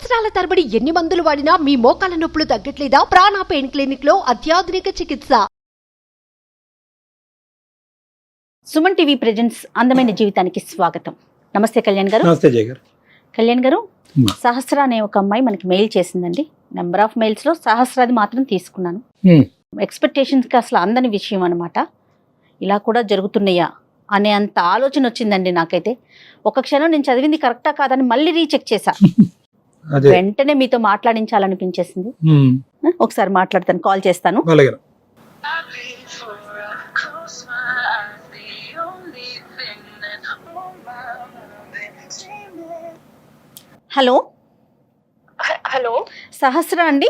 సంవత్సరాల తరబడి ఎన్ని మందులు వాడినా మీ మోకాల నొప్పులు తగ్గట్లేదా? ప్రాణ పెయిన్ క్లినిక్ లో అత్యాధునిక చికిత్స. సుమన్ టీవీ ప్రెజెంట్స్ అందమైన జీవితానికి స్వాగతం. నమస్తే కళ్యాణ్ గారు. నమస్తే జయ గారు. కళ్యాణ్ గారు, సహస్ర అనే ఒక అమ్మాయి మనకి మెయిల్ చేసిందండి. నెంబర్ ఆఫ్ మెయిల్స్ లో సహస్రాది మాత్రం తీసుకున్నాను. ఎక్స్పెక్టేషన్స్ కి అసలు అందని విషయం అనమాట. ఇలా కూడా జరుగుతున్నాయా అనే అంత ఆలోచన వచ్చిందండి నాకైతే. ఒక క్షణం నేను చదివింది కరెక్టా కాదని మళ్ళీ రీచెక్ చేశా. వెంటనే మీతో మాట్లాడించాలనిపించేసింది. ఒకసారి మాట్లాడతాను, కాల్ చేస్తాను. హలో హలో, సహస్ర అండి?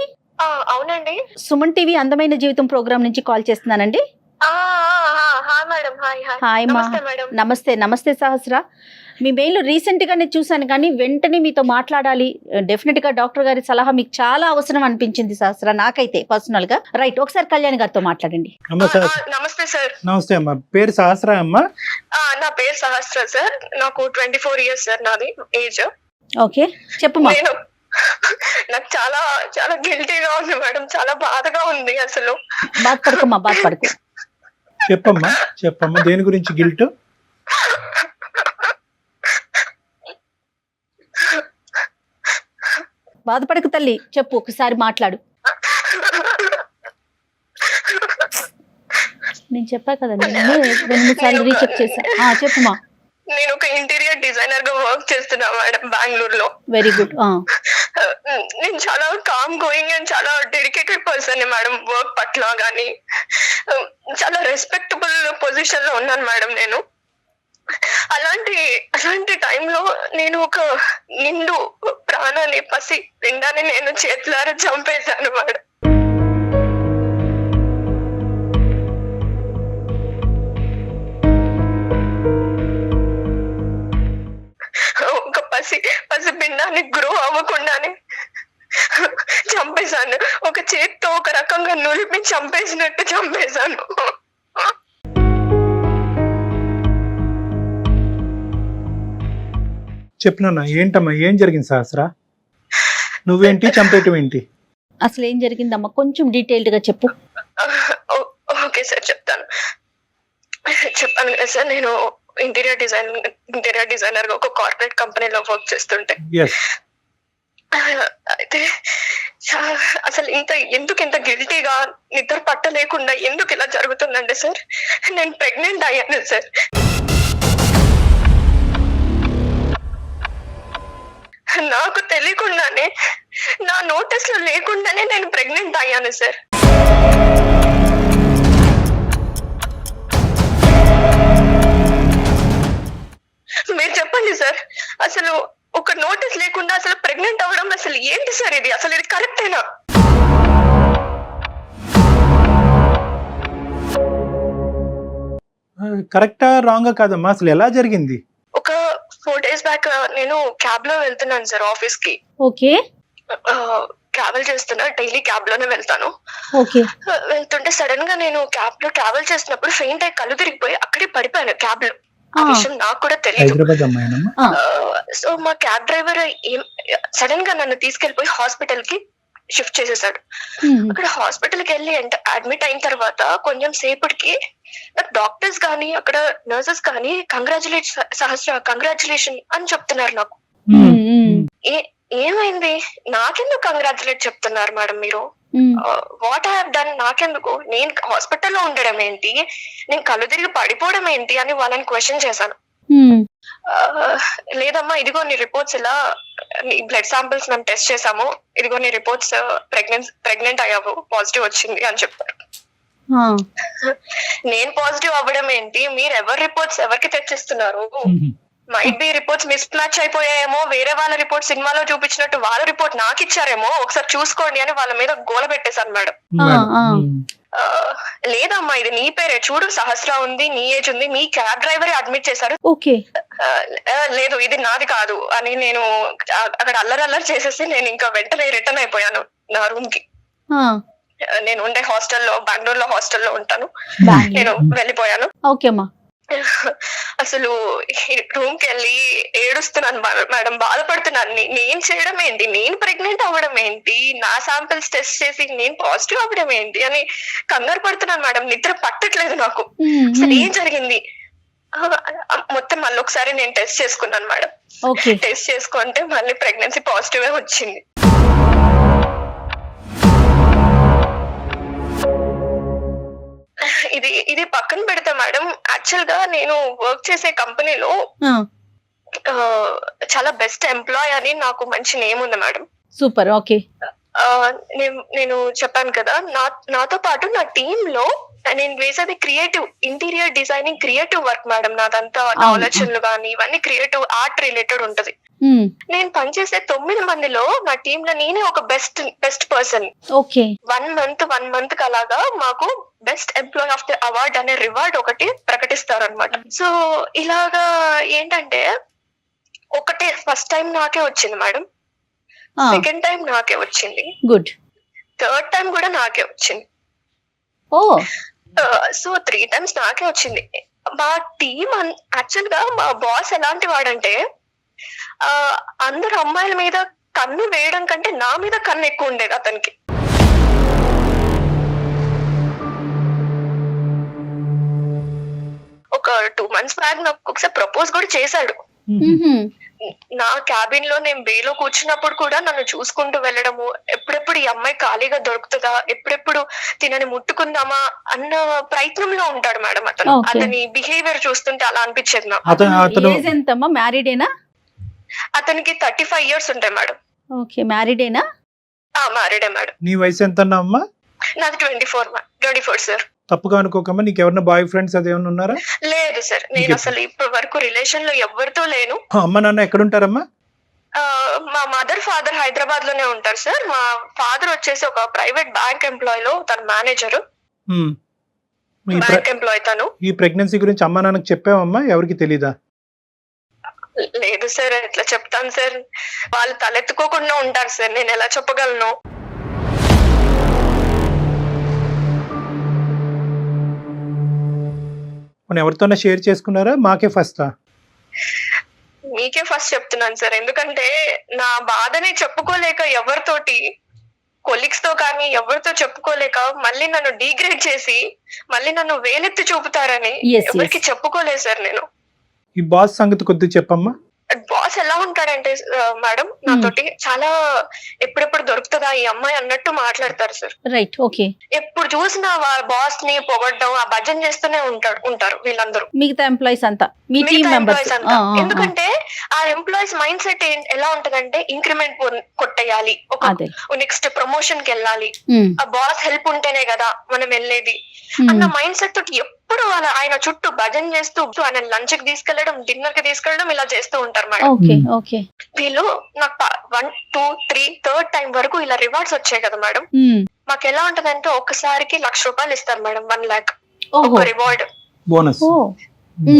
అవునండి. సుమన్ టీవీ అందమైన జీవితం ప్రోగ్రామ్ నుంచి కాల్ చేస్తున్నానండి. హాయ్ మా. నమస్తే. నమస్తే సహస్ర. మీ మెయిల్ రీసెంట్ గానే చూసాను కానీ వెంటనే మీతో మాట్లాడాలి, డెఫినెట్ గా డాక్టర్ గారి సలహా మీకు చాలా అవసరం అనిపించింది సహస్ర, నాకైతే పర్సనల్ గా. రైట్, ఒకసారి కళ్యాణ్ గారితో మాట్లాడండి. నమస్తే సార్. నమస్తే అమ్మా. పేరు సహస్ర అమ్మా? నా పేరు సహస్ర సార్. నాకు 24 years సార్ నాది ఏజ్. ఓకే, చెప్పమ్మా. నాకు చాలా చాలా గిల్టీగా ఉంది మేడం, చాలా బాధగా ఉంది. అసలు బాధపడకమ్మా, బాధపడకు. చెప్పమ్మా చెప్పమ్మా, దేని గురించి గిల్ట్? బాధపడకు తల్లి, చెప్పు, ఒకసారి మాట్లాడు. నేను చెప్పా కదండి, నేను 2-3 సార్లు రీచెక్ చేశా. చెప్పుమా. నేను ఒక ఇంటీరియర్ డిజైనర్ గా వర్క్ చేస్తున్నా మేడం, బెంగళూరులో. Very good. నేను చాలా కామ్ గోయింగ్ అండ్ చాలా డెడికేటెడ్ పర్సన్ మేడం. వర్క్ పట్ల గానీ చాలా రెస్పెక్టబుల్ పొజిషన్ లో ఉన్నాను మేడం నేను. అలాంటి టైంలో నేను ఒక నిండు ప్రాణాన్ని, పసి పిండాన్ని నేను చేతులారా చంపేశాను మేడం. ఒక పసి పిండాన్ని గ్రో అవ్వకుండానే చంపేశాను. ఒక చేత్తో ఒక రకంగా నులిపి చంపేసినట్టు చంపేశాను. చెప్పినా ఏంటమ్మా, ఏం జరిగింది సహస్ర? నువ్వేంటి, చంపేయటం ఏంటి? అసలు ఏం జరిగిందమ్మా, కొంచెం డీటెయిల్డ్ గా చెప్పు. ఓకే సార్, చెప్తాను కదా సార్. నేను ఇంటీరియర్ డిజైనర్ గా ఒక కార్పొరేట్ కంపెనీలో వర్క్ చేస్తుంటే, అయితే అసలు ఎందుకు ఇంత గిల్టీగా, నిద్ర పట్టలేకుండా ఎందుకు ఇలా జరుగుతుందంటే సార్, నేను ప్రెగ్నెంట్ అయ్యాను సార్. నాకు తెలియకుండానే, నా నోటీస్ లో లేకుండానే నేను ప్రెగ్నెంట్ అయ్యాను సార్. మీరు చెప్పండి సార్, అసలు ఒక నోటీస్ లేకుండా అసలు ప్రెగ్నెంట్ అవ్వడం అసలు ఏంటి సార్? అసలు ఇది కరెక్టేనా? కరెక్టా రాంగా కాదమ్మా, అసలు ఎలా జరిగింది? ఒక 4 days బ్యాక్ నేను క్యాబ్ లో వెళ్తున్నాను సార్ ఆఫీస్ కి. ఓకే. ట్రావెల్ చేస్తున్నా, డైలీ క్యాబ్ లోనే వెళ్తాను. ఓకే. వెళ్తుంటే సడన్ గా నేను క్యాబ్ లో ట్రావెల్ చేస్తున్నప్పుడు ఫెయింట్ అయ్యి కళ్ళు తిరిగిపోయి అక్కడే పడిపోయాను క్యాబ్ లో. ఆ విషయం నాకు కూడా తెలియదు. సో మా క్యాబ్ డ్రైవర్ సడన్ గా నన్ను తీసుకెళ్లిపోయి హాస్పిటల్ కి షిఫ్ట్ చేసేసాడు. అక్కడ హాస్పిటల్ కి వెళ్ళి అడ్మిట్ అయిన తర్వాత కొంచెం సేపటికి నాకు డాక్టర్స్ కానీ అక్కడ నర్సెస్ కానీ కంగ్రాచులేషన్ అని చెప్తున్నారు నాకు. ఏమైంది, నాకెందుకు కంగ్రాచులేట్ చెప్తున్నారు మేడం మీరు? What I have done? నాకెందుకు? నేను హాస్పిటల్లో ఉండడం ఏంటి, నేను కళ్ళు తిరిగి పడిపోవడం ఏంటి అని వాళ్ళని క్వశ్చన్ చేశాను. లేదమ్మా, ఇదిగో నీ రిపోర్ట్స్, ఇలా నీ బ్లడ్ శాంపిల్స్ మేము టెస్ట్ చేసాము, ఇదిగో నీ రిపోర్ట్స్, ప్రెగ్నెంట్ అయ్యావు, పాజిటివ్ వచ్చింది అని చెప్పారు. నేను పాజిటివ్ అవ్వడం ఏంటి? మీరు ఎవరి రిపోర్ట్స్ ఎవరికి తెచ్చిస్తున్నారు? Might be reports mismatch అయిపోయాయేమో, వేరే వాళ్ళ రిపోర్ట్ సినిమాలో చూపించినట్టు వాళ్ళ రిపోర్ట్ నాకు ఇచ్చారేమో, ఒకసారి చూసుకోండి అని వాళ్ళ మీద గోల పెట్టేశాను మేడం. లేదమ్మా, ఇది నీ పేరే, చూడు సహస్ర ఉంది, నీ ఏజ్ ఉంది, మీ క్యాబ్ డ్రైవరే అడ్మిట్ చేశారు. లేదు ఇది నాది కాదు అని నేను అక్కడ అల్లరి చేసేసి నేను ఇంకా వెంటనే రిటర్న్ అయిపోయాను నా రూమ్ కి. నేను ఉండే హాస్టల్లో, బెంగళూరులో హాస్టల్లో ఉంటాను, నేను వెళ్ళిపోయాను. అసలు రూమ్ కి వెళ్ళి ఏడుస్తున్నాను మేడం, బాధపడుతున్నాను. నేను చేయడం ఏంటి, నేను ప్రెగ్నెంట్ అవ్వడం ఏంటి, నా శాంపిల్స్ టెస్ట్ చేసి నేను పాజిటివ్ అవ్వడం ఏంటి అని కంగారు పడుతున్నాను మేడం. నిద్ర పట్టట్లేదు నాకు. అసలు ఏం జరిగింది మొత్తం మళ్ళీ ఒకసారి నేను టెస్ట్ చేసుకున్నాను మేడం. టెస్ట్ చేసుకుంటే మళ్ళీ ప్రెగ్నెన్సీ పాజిటివ్ వచ్చింది. ఇది పక్కన పెడతా మేడం, యాక్చువల్ గా నేను వర్క్ చేసే కంపెనీలో చాలా బెస్ట్ ఎంప్లాయ్ అని నాకు మంచి నేమ్ ఉంది మేడం. సూపర్. ఓకే. నేను చెప్పాను కదా, నాతో పాటు నా టీమ్ లో నేను వేసేది creative interior designing, creative work madam. నాదంతా ఆలోచనలు కానీ ఇవన్నీ క్రియేటివ్ ఆర్ట్ రిలేటెడ్ ఉంటది. నేను పనిచేసే 9 మందిలో నా టీమ్ లో నేనే ఒక బెస్ట్ పర్సన్. 1 మంత్ అలాగా మాకు best employee of the award అనే రివార్డ్ ఒకటి ప్రకటిస్తారు అనమాట. సో ఇలాగా ఏంటంటే ఒకటే ఫస్ట్ టైం నాకే వచ్చింది మేడం, సెకండ్ టైం నాకే వచ్చింది, గుడ్, థర్డ్ టైం కూడా నాకే వచ్చింది. సో 3 times నాకే వచ్చింది. మా టీమ్ యాక్చువల్ గా మా బాస్ ఎలాంటి వాడంటే అందరు అమ్మాయిల మీద కన్ను వేయడం కంటే నా మీద కన్ను ఎక్కువ ఉండేది అతనికి. ఒక 2 months బ్యాక్ నాకు ఒకసారి ప్రపోజ్ కూడా చేశాడు. నా క్యాబిన్ లో నేను బేలో కూర్చున్నప్పుడు కూడా నన్ను చూసుకుంటూ వెళ్ళడము, ఎప్పుడెప్పుడు ఈ అమ్మాయి ఖాళీగా దొరుకుతుందా, ఎప్పుడెప్పుడు తినని ముట్టుకుందామా అన్న ప్రయత్నంలో ఉంటాడు మేడం అతను. అతని బిహేవియర్ చూస్తుంటే అలా అనిపించేది నాకు. అతనికి 35 years ఉంటాయి మేడం. ఓకే. మ్యారీడేనా? మ్యారీడే మేడం. నీ వయసు ఎంత అమ్మా? నాది 24 సార్. తప్పుగా అనుకోకమ్మా, నీకు ఎవరైనా బాయ్ ఫ్రెండ్స్ అదేమన్నా ఉన్నారా? లేదు సార్, నేను అసలు ఇప్పటి వరకు రిలేషన్ లో ఎవరితో లేను. అమ్మ నాన్న ఎక్కడ ఉంటారమ్మా? మా మదర్ ఫాదర్ హైదరాబాద్ లోనే ఉంటారు సార్. మా ఫాదర్ వచ్చేసి ఒక ప్రైవేట్ బ్యాంక్ ఎంప్లాయ్ లో తన మేనేజర్, బ్యాంక్ ఎంప్లాయ్ తను. ఈ ప్రెగ్నెన్సీ గురించి అమ్మా నాన్నకి చెప్పావమ్మా? ఎవరికి తెలీదా? లేదు సార్, ఎట్లా చెప్తాను సార్, వాళ్ళు తలెత్తుకోకుండా ఉంటారు సార్, నేను ఎలా చెప్పగలను? ఎవరితోనే షేర్ చేసుకున్నారా? మాకే ఫస్టా? మీకే ఫస్ట్ చెప్తున్నాను సార్, ఎందుకంటే నా బాధని చెప్పుకోలేక ఎవరితోటి, కొలీగ్స్ తో కానీ ఎవరితో చెప్పుకోలేక మళ్ళీ నన్ను డిగ్రేడ్ చేసి మళ్ళీ నన్ను వేలెత్తి చూపుతారని ఎవరికి చెప్పుకోలేదు సార్ నేను. ఈ బాస్ సంగతి కొద్దిగా చెప్పమ్మా. బాస్ ఎలా ఉంటాడంటే మేడం, నాతోటి చాలా ఎప్పుడెప్పుడు దొరుకుతుందా ఈ అమ్మాయి అన్నట్టు మాట్లాడతారు సార్. రైట్. ఓకే. ఎప్పుడు చూసినా బాస్ ని పొగడ్డం, ఆ భజన చేస్తూనే ఉంటారు వీళ్ళందరూ, మిగతా ఎంప్లాయీస్ అంతా, మీ టీమ్ మెంబర్స్ అంతా. ఎందుకంటే ఆ ఎంప్లాయీస్ మైండ్ సెట్ ఎలా ఉంటదంటే ఇంక్రిమెంట్ కొట్టేయాలి, ఒక నెక్స్ట్ ప్రమోషన్ కి వెళ్ళాలి, ఆ బాస్ హెల్ప్ ఉంటేనే కదా మనం వెళ్ళేది అన్న మైండ్ సెట్ తోటి ఎప్పుడు ఆయన చుట్టూ భజన చేస్తూ ఆయన లంచ్ కి తీసుకెళ్లడం, డిన్నర్ కి తీసుకెళ్లడం ఇలా చేస్తూ ఉంటారు మేడం. వీళ్ళు నాకు 1, 2, 3 థర్డ్ టైం వరకు ఇలా రివార్డ్స్ వచ్చాయి కదా మేడం. మాకు ఎలా ఉంటదంటే ఒక్కసారికి ₹1,00,000 ఇస్తారు మేడం, 1 lakh ఒక రివార్డ్ బోనస్.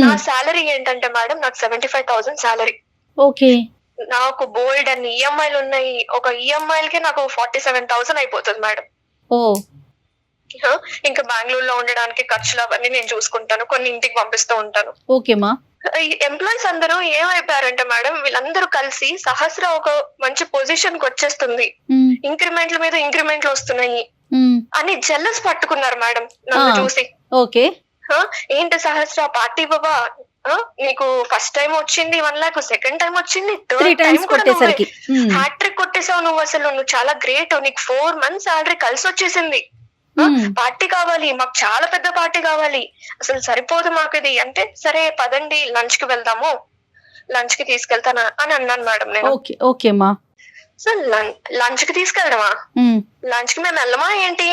నా సాలరీ ఏంటంటే మేడం, నాకు 75,000 సాలరీ. ఓకే. నాకు బోల్డ్ అన్ని ఈఎంఐలు ఉన్నాయి. ఒక ఈఎంఐలకి నాకు 47,000 అయిపోతుంది మేడం. ఇంకా బెంగళూరులో ఉండడానికి ఖర్చులు అవన్నీ నేను చూసుకుంటాను, కొన్ని ఇంటికి పంపిస్తూ ఉంటాను. ఓకేమా. ఎంప్లాయీస్ అందరూ ఏమైపోయారంటే మేడం, వీళ్ళందరూ కలిసి సహస్ర ఒక మంచి పొజిషన్ కి వచ్చేస్తుంది, ఇంక్రిమెంట్ల మీద ఇంక్రిమెంట్లు వస్తున్నాయి అని జెల్లస్ పట్టుకున్నారు మేడం నన్ను చూసి. ఓకే. ఏంటి సహస్ర పార్టీ బాబా, నీకు ఫస్ట్ టైం వచ్చింది 1 lakh, సెకండ్ టైం వచ్చింది, థర్డ్ టైం హ్యాట్రిక్ కొట్టేసావు నువ్వు, అసలు నువ్వు చాలా గ్రేట్, నీకు 4 months సాలరీ కలిసి వచ్చేసింది, పార్టీ కావాలి మాకు, చాలా పెద్ద పార్టీ కావాలి, అసలు సరిపోదు మాకు ఇది అంటే, సరే పదండి లంచ్ కి వెళ్దాము, లంచ్ కి తీసుకెళ్తానా అని అన్నాను మేడం నేను. ఓకేమా. సార్ లంచ్ కి తీసుకెళ్దామా? లంచ్ కి మేము వెళ్ళమా ఏంటి?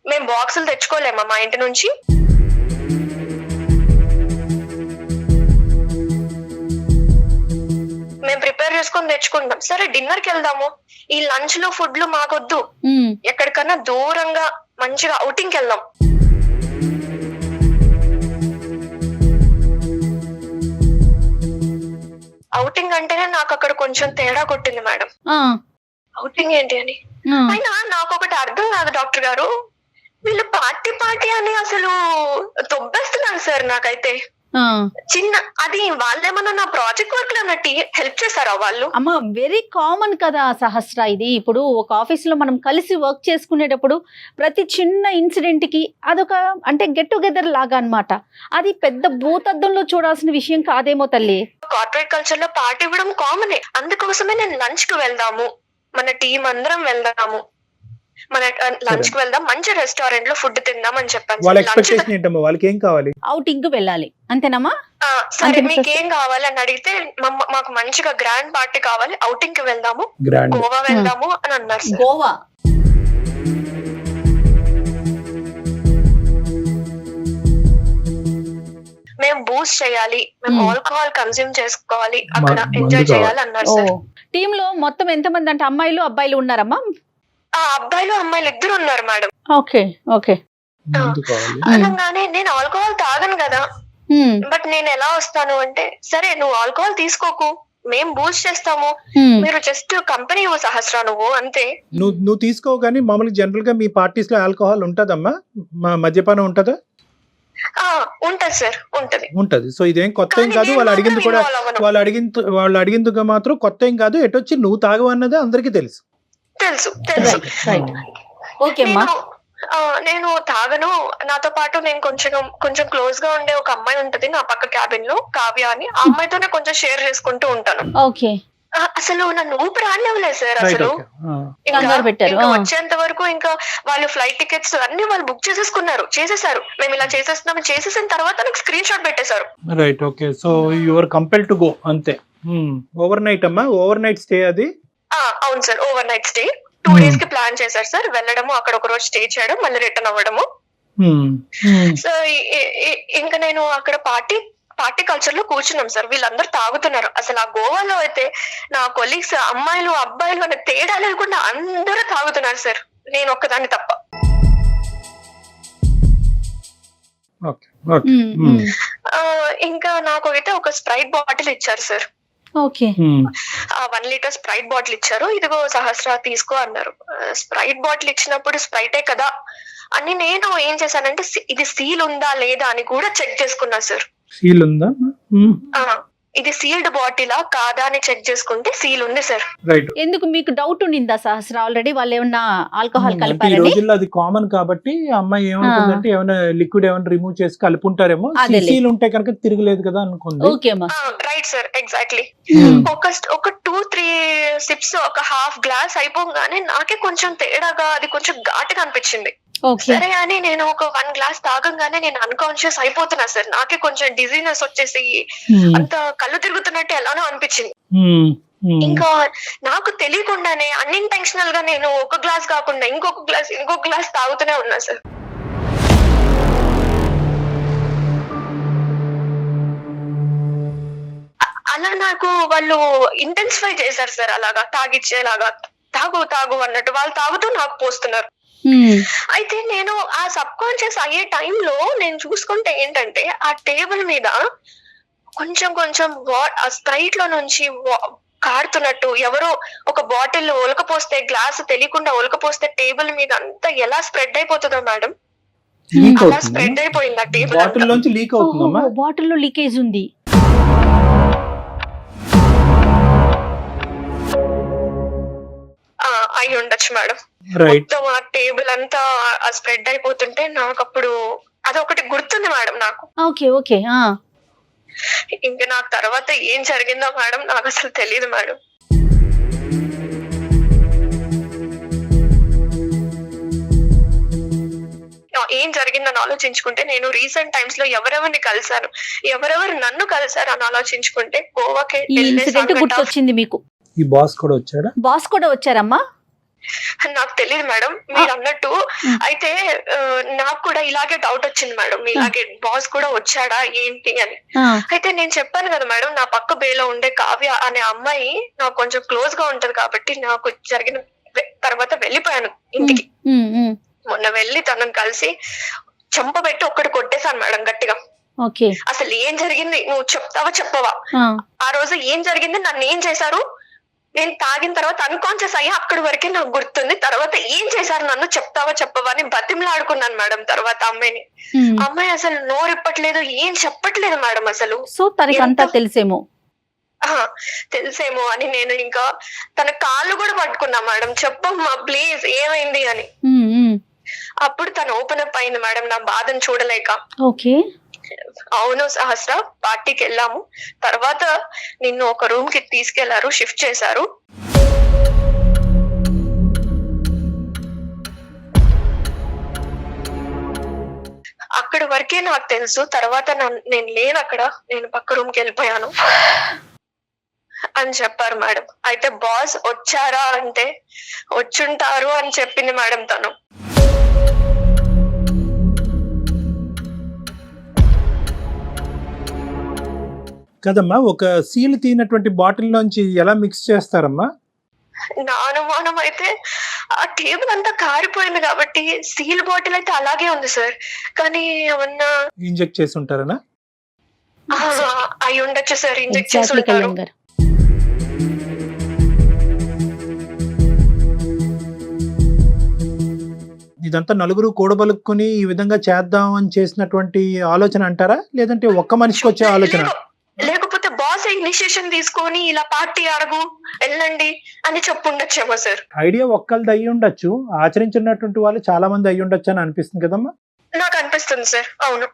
మేము బాక్సులు తెచ్చుకోలేమా మా ఇంటి నుంచి? మేము ప్రిపేర్ చేసుకొని తెచ్చుకుంటాం. సరే డిన్నర్ కి వెళ్దాము, ఈ లంచ్ లో ఫుడ్ లు మాకొద్దు, ఎక్కడికన్నా దూరంగా మంచిగా అవుటింగ్ కి వెళ్దాం. అవుటింగ్ అంటేనే నాకు అక్కడ కొంచెం తేడా కొట్టింది మేడం. అవుటింగ్ ఏంటి అని అయినా నాకు ఒకటి అర్థం కాదు డాక్టర్ గారు, వీళ్ళు పార్టీ అని అసలు తొబ్బేస్తున్నారు సార్ నాకైతే. చిన్న అది వాళ్ళేమన్నా నా ప్రాజెక్ట్ వర్క్ లో అన్నట్టు హెల్ప్ చేశారా వాళ్ళు? అమ్మ వెరీ కామన్ కదా సహస్ర, ఇది ఇప్పుడు ఒక ఆఫీస్ లో మనం కలిసి వర్క్ చేసుకునేటప్పుడు ప్రతి చిన్న ఇన్సిడెంట్ కి అదొక అంటే గెట్ టుగెదర్ లాగా అన్నమాట. అది పెద్ద భూతద్దంలో చూడాల్సిన విషయం కాదేమో తల్లి. కార్పొరేట్ కల్చర్ లో పార్టీ ఇవ్వడం కామనే. అందుకోసమే నేను లంచ్ కి వెళ్దాము, మన టీం అందరం వెళ్దాము, మన లంచ్ కి వెళ్దాం, మంచి రెస్టారెంట్ లో ఫుడ్ తిందాం అని చెప్పాను. వాళ్ళ ఎక్స్పెక్టేషన్ ఏంటమ్మా? వాళ్ళకి ఏం కావాలి? అవుటింగ్ వెళ్ళాలి అంతేనమ్మా. సరే మీకేం కావాలి అని అడిగితే మాకు మంచిగా గ్రాండ్ పార్టీ కావాలి, అవుటింగ్ కి వెళ్దాము, గోవా వెళ్దాము అని అన్నారు. గోవా మేము బూస్ట్ చేయాలి, మేము ఆల్కహాల్ కన్స్యూమ్ చేసుకోవాలి, అక్కడ ఎంజాయ్ చేయాలి అన్నారు సార్. టీమ్ లో మొత్తం ఎంత మంది అంటే అమ్మాయిలు అబ్బాయిలు ఉన్నారమ్మా? అబ్బాయిలు అమ్మాయిలు ఇద్దరు ఉన్నారు మేడం. Okay okay. అనగానే నేను ఆల్కహాల్ తాగను కదా, బట్ నేను ఎలా వస్తాను అంటే, సరే నువ్వు ఆల్కహాల్ తీసుకోకు, మేము బూస్ట్ చేస్తాము, మీరు జస్ట్ కంపెనీ సహస్ర నువ్వు అంతే. నువ్వు తీసుకోవు కానీ మామూలుగా జనరల్ గా మీ పార్టీస్ లో ఆల్కహాల్ ఉంటదమ్మా? మద్యపానం ఉంటదా? ఉంటది సార్, ఉంటది. సో ఇదేం కొత్త ఏం కాదు. వాళ్ళు అడిగింది కూడా వాళ్ళు అడిగింది మాత్రం కొత్త ఏం కాదు. ఎటొచ్చి నువ్వు తాగవు అన్నది అందరికీ తెలుసు. నేను తాగను. నాతో పాటు నేను కొంచెం క్లోజ్ గా ఉండే ఒక అమ్మాయి ఉంటది నా పక్క క్యాబిన్ లో, కావ్య అని. ఆ అమ్మాయితోనే కొంచెం షేర్ చేసుకుంటూ ఉంటాను. అసలు నన్ను ఊపి రానివ్వలేదు సార్. అసలు ఇంకా వచ్చేంత వరకు ఇంకా వాళ్ళు ఫ్లైట్ టికెట్స్ అన్ని వాళ్ళు బుక్ చేసేసారు. మేము ఇలా చేసేస్తున్నాం, చేసేసిన తర్వాత నాకు స్క్రీన్ షాట్ పెట్టేశారు. Right, okay. So you are compelled to go అంతే. ఓవర్ నైట్ అమ్మా? ఓవర్ నైట్ స్టే అది? అవును sir, overnight stay. 2 days కి ప్లాన్ చేశారు సార్. వెళ్ళడము, అక్కడ ఒక రోజు స్టే చేయడం, మళ్ళీ రిటర్న్ అవ్వడము. సో ఇంకా నేను అక్కడ పార్టీ కల్చర్ లో కూర్చున్నాం సార్. వీళ్ళందరూ తాగుతున్నారు. అసలు ఆ గోవాలో అయితే నా కొలీగ్స్ అమ్మాయిలు అబ్బాయిలు అనే తేడా లేకుండా అందరూ తాగుతున్నారు సార్, నేను ఒక్కదాన్ని తప్ప. ఇంకా నాకు అయితే ఒక స్ప్రైట్ బాటిల్ ఇచ్చారు సార్. 1 liter స్ప్రైట్ బాటిల్ ఇచ్చారు. ఇదిగో సహస్ర తీసుకో అన్నారు. స్ప్రైట్ బాటిల్ ఇచ్చినప్పుడు స్ప్రైటే కదా అని నేను ఏం చేశానంటే, ఇది సీల్ ఉందా లేదా అని కూడా చెక్ చేసుకున్నా సార్. సీల్ ఉందా? ఇది సీల్డ్ బాటిలా కాదా అని చెక్ చేసుకుంటే సీల్ ఉంది సార్. ఎందుకు మీకు డౌట్ ఉండిందా సహస్ర? ఆల్రెడీ వాళ్ళు ఏమన్నా ఆల్కహాల్ ఈ కలిపారని? రోజుల్లో అది కామన్ కాబట్టి అమ్మాయి ఏమనుకుందంటే ఏమైనా లిక్విడ్ ఏమైనా రిమూవ్ చేసి కలుపుంటారేమో, సీల్ ఉంటే కనుక తిరగలేదు కదా అనుకుంది. Right sir, exactly. ఒక 2-3 సిప్స్, ఒక హాఫ్ గ్లాస్ అయిపోగానే నాకే కొంచెం తేడాగా, అది కొంచెం ఘాటుగా అనిపించింది. సరే అని నేను ఒక 1 glass తాగంగానే నేను అన్కాన్షియస్ అయిపోతున్నా సార్. నాకే కొంచెం డిజీనెస్ వచ్చేసి అంత కళ్ళు తిరుగుతున్నట్టు ఎలానో అనిపించింది. ఇంకా నాకు తెలియకుండానే అన్ఇంటెన్షనల్ గా నేను ఒక గ్లాస్ కాకుండా ఇంకొక గ్లాస్ తాగుతూనే ఉన్నా సార్. అలా నాకు వాళ్ళు ఇంటెన్సిఫై చేశారు సార్. అలాగా తాగిచ్చేలాగా, తాగు అన్నట్టు వాళ్ళు తాగుతూ నాకు పోస్తున్నారు. అయితే నేను ఆ సబ్ కాన్షియస్ అయ్యే టైంలో నేను చూసుకుంటే ఏంటంటే, ఆ టేబుల్ మీద కొంచెం స్ప్రైట్ లో నుంచి కారుతున్నట్టు, ఎవరో ఒక బాటిల్ ఒలకపోస్తే, గ్లాస్ తెలియకుండా ఒలకపోస్తే టేబుల్ మీద అంతా ఎలా స్ప్రెడ్ అయిపోతుందో మేడం, అలా స్ప్రెడ్ అయిపోయింది ఆ టేబుల్. బాటిల్ లో లీకేజ్ ఉంది. అయి ఉండొచ్చు మేడం. మొత్తం ఆ టేబుల్ అంతా స్ప్రెడ్ అయిపోతుంటే నాకు అప్పుడు అదొకటి గుర్తుంది మేడం నాకు. ఓకే. ఇంకా నాకు తర్వాత ఏం జరిగిందో మేడం నాకు అసలు తెలియదు మేడం. ఏం జరిగిందని ఆలోచించుకుంటే, నేను రీసెంట్ టైమ్స్ లో ఎవరెవరిని కలిసాను, ఎవరెవరు నన్ను కలిసారు అని ఆలోచించుకుంటే, గోవాకి గుర్తొచ్చింది మీకు. ఈ బాస్ కూడా వచ్చారమ్మా? నాకు తెలియదు మేడం, మీరు అన్నట్టు. అయితే నాకు కూడా ఇలాగే డౌట్ వచ్చింది మేడం, ఇలాగే బాస్ కూడా వచ్చాడా ఏంటి అని. అయితే నేను చెప్పాను కదా మేడం, నా పక్క బేలో ఉండే కావ్య అనే అమ్మాయి నాకు కొంచెం క్లోజ్ గా ఉంటది కాబట్టి, నాకు జరిగిన తర్వాత వెళ్ళిపోయాను ఇంటికి. మొన్న వెళ్ళి తనను కలిసి చెంపబెట్టి ఒక్కటి కొట్టేశాను మేడం గట్టిగా. అసలు ఏం జరిగింది నువ్వు చెప్తావా చెప్పవా? ఆ రోజు ఏం జరిగింది, నన్ను ఏం చేశారు, నేను తాగిన తర్వాత అన్కాన్షియస్ అయ్యి అక్కడి వరకే నాకు గుర్తుంది. తర్వాత ఏం చేశారు నన్ను చెప్తావా చెప్పవా అని బతిమలాడుకున్నాను మేడం. తర్వాత అమ్మాయిని, అమ్మాయి అసలు నోరిప్పట్లేదు, ఏం చెప్పట్లేదు మేడం అసలు. సో తనకి అంతా తెలిసేమో తెలిసేమో అని నేను ఇంకా తన కాళ్ళు కూడా పట్టుకున్నా మేడం, చెప్పమ్మా ప్లీజ్ ఏమైంది అని. అప్పుడు తను ఓపెన్ అప్ అయింది మేడం నా బాధను చూడలేక. ఓకే, అవును సహస్ర, పార్టీకి వెళ్ళాము. తర్వాత నిన్ను ఒక రూమ్ కి తీసుకెళ్లారు, షిఫ్ట్ చేశారు. అక్కడి వరకే నాకు తెలుసు. తర్వాత నేను లేను అక్కడ, నేను పక్క రూమ్ కి వెళ్ళిపోయాను అని చెప్పారు మేడం. అయితే బాస్ వచ్చారా అంటే వచ్చుంటారు అని చెప్పింది మేడం తను. కదమ్మా, ఒక సీల్ తీనటువంటి బాటిల్ లోంచి ఎలా మిక్స్ చేస్తారమ్మా? నా అనుమానం అయితే ఆ టేబుల్ అంతా కారిపోయింది కాబట్టి సీల్ బాటిల్ అయితే అలాగే ఉంది సార్. కానీ ఏమన్నా ఇంజెక్ట్ చేసి ఉంటారనా? అయి ఉండొచ్చు సార్, ఇంజెక్ట్ చేసి ఎగ్జాక్ట్లీ ఉంటారు. కళ్యాణ్ గారు. ఇదంతా నలుగురు కూడబలుక్కుని ఈ విధంగా చేద్దాం అని చేసినటువంటి ఆలోచన అంటారా, లేదంటే ఒక్క మనిషికి వచ్చే ఆలోచన? లేకపోతే బాస్ ఇనిషియేషన్ తీసుకొని ఇలా పార్టీ అడుగు వెళ్ళండి అని చెప్పుండొచ్చేమో సార్. ఐడియా ఒక్కళ్ళది అయ్యి ఉండొచ్చు, ఆచరించినటువంటి వాళ్ళు చాలా మంది అయ్యి ఉండొచ్చు అని అనిపిస్తుంది కదమ్మా. నాకు అనిపిస్తుంది సార్. అవును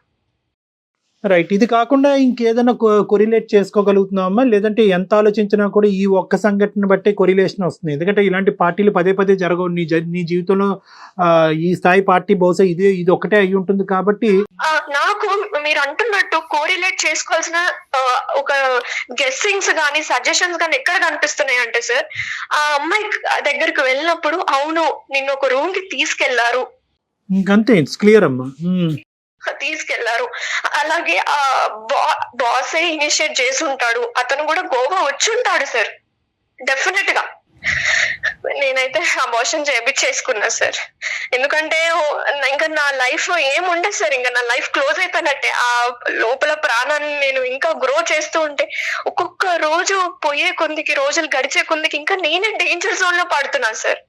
రైట్. ఇది కాకుండా ఇంకేదైనా కొరిలేట్ చేసుకోగలుగుతున్నామా, లేదంటే ఎంత ఆలోచించినా కూడా ఈ ఒక్క సంఘటన బట్టే కొరిలేషన్ వస్తుంది? ఎందుకంటే ఇలాంటి పార్టీలు పదే పదే జరగవు నీ జీవితంలో. ఈ స్థాయి పార్టీ బహుశా ఇది ఒకటే అయి ఉంటుంది కాబట్టి. నాకు మీరు అంటున్నట్టు కోరిలేట్ చేసుకోవాల్సిన ఒక గెస్సింగ్స్ గానీ సజెషన్స్ గానీ ఎక్కడ కనిపిస్తున్నాయి అంటే సార్, ఆ అమ్మాయి దగ్గరికి వెళ్ళినప్పుడు అవును నిన్ను ఒక రూమ్ కి తీసుకెళ్లారు, ఇంకంతే, ఇట్స్ క్లియర్ అమ్మా. తీసుకెళ్లారు. అలాగే ఆ బాసే ఇనిషియేట్ చేసి ఉంటాడు, అతను కూడా గోవా వచ్చి ఉంటాడు సార్ డెఫినెట్ గా. నేనైతే అబార్షన్ చేయించేసుకున్నా సార్. ఎందుకంటే ఇంకా నా లైఫ్ ఏముండదు సార్, ఇంకా నా లైఫ్ క్లోజ్ అయిపోయినట్టే. ఆ లోపల ప్రాణాన్ని నేను ఇంకా గ్రో చేస్తూ ఉంటే ఒక్కొక్క రోజు పోయే కొందికి, రోజులు గడిచే కొందికి ఇంకా నేనే డేంజర్ జోన్ లో పడుతున్నాను సార్.